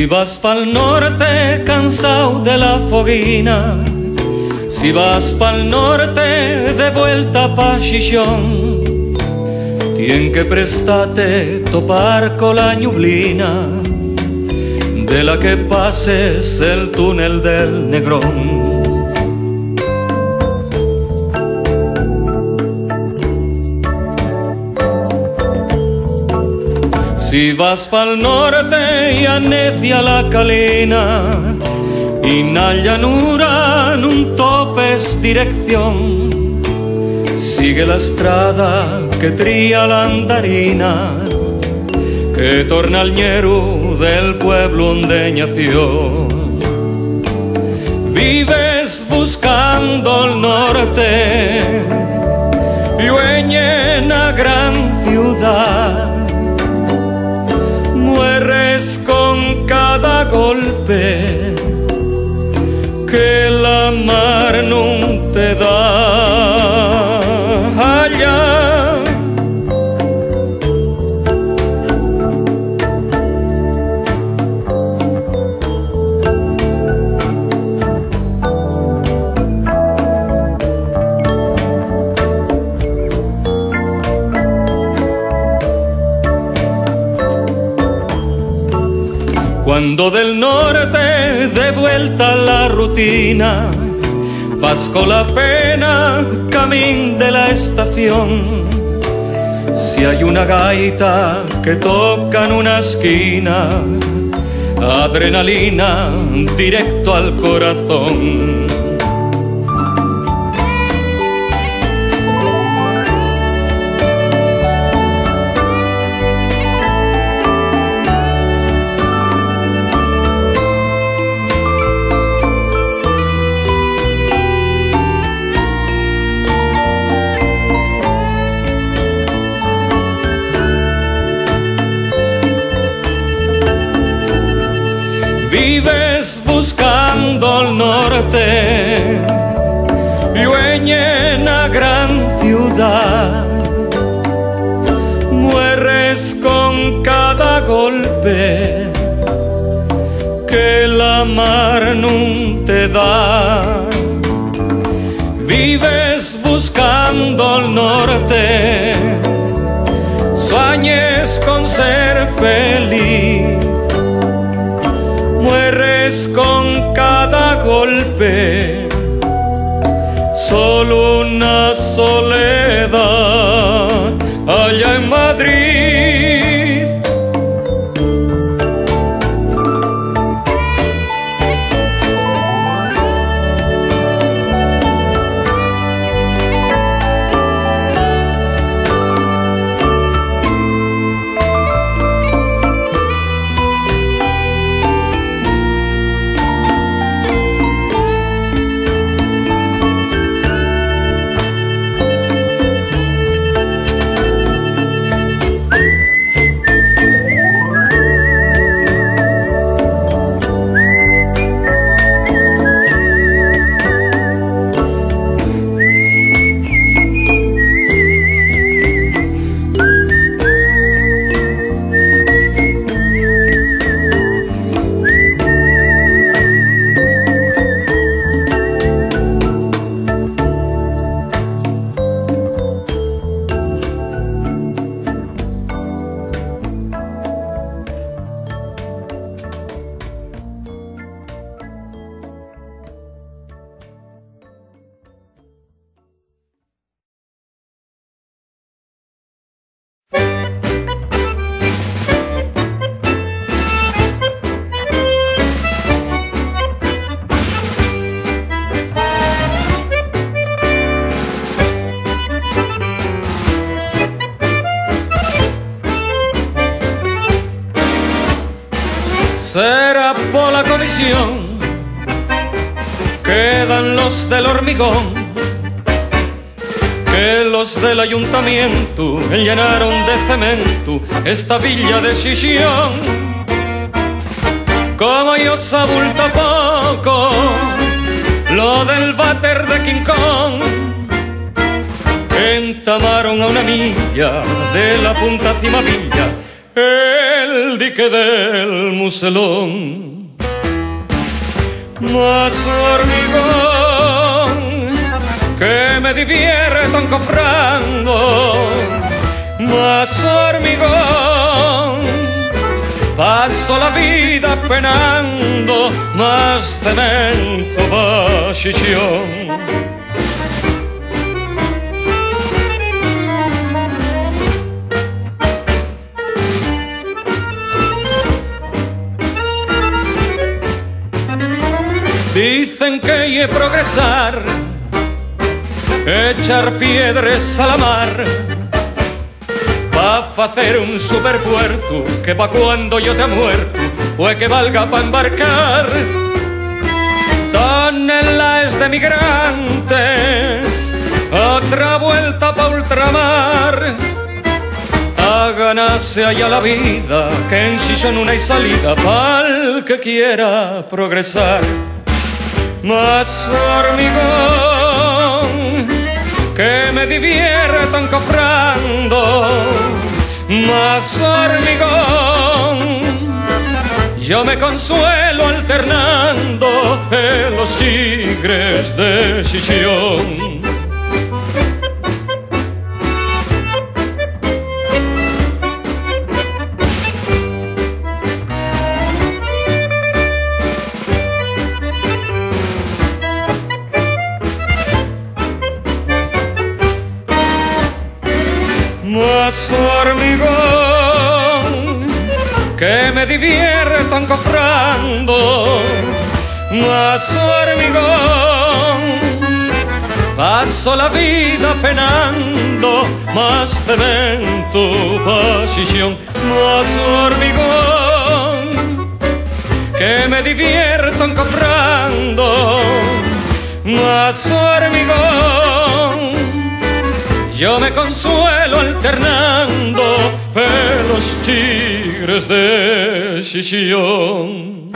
Si vas pa'l norte cansado de la foguina, si vas pa'l norte de vuelta pa' Chichón, tien que prestarte topar con la ñublina de la que pases el túnel del Negrón. Si vas pa'l norte y anecia la calina, y na llanura nun topes dirección, sigue la estrada que tría la andarina, que torna al ñeru del pueblo donde nació. Vives buscando el norte, llueña en la gran ciudad, mueres con cada golpe que la mar no te da. Allá cuando del norte de vuelta a la rutina, vas con la pena camín de la estación. Si hay una gaita que toca en una esquina, adrenalina directo al corazón. Vives buscando el norte, llueña en la gran ciudad, mueres con cada golpe que la mar no te da. Vives buscando el norte, sueñes con ser feliz, mueres con cada golpe, solo una soledad allá en Madrid. Será por la colisión quedan los del hormigón, que los del ayuntamiento llenaron de cemento esta villa de Chichón. Como yo sabulta poco lo del váter de King Kong, entamaron a una milla de la punta Cimavilla el dique del Muselón. Más hormigón que me divierto encofrando, más hormigón, paso la vida penando, más cemento pachichón. Dicen que hay que progresar, echar piedras a la mar, pa' facer un superpuerto que pa' cuando yo te ha muerto, pues que valga pa' embarcar toneladas de migrantes, otra vuelta pa' ultramar, a ganarse allá la vida, que en Xixón no hay salida pa'l que quiera progresar. Más hormigón que me divierto encofrando, más hormigón, yo me consuelo alternando en los tigres de Xixón. Más hormigón que me divierto encofrando, más hormigón, paso la vida penando, más cemento pachichón. Más hormigón que me divierto encofrando, más hormigón, yo me consuelo alternando en los tigres de Xixón.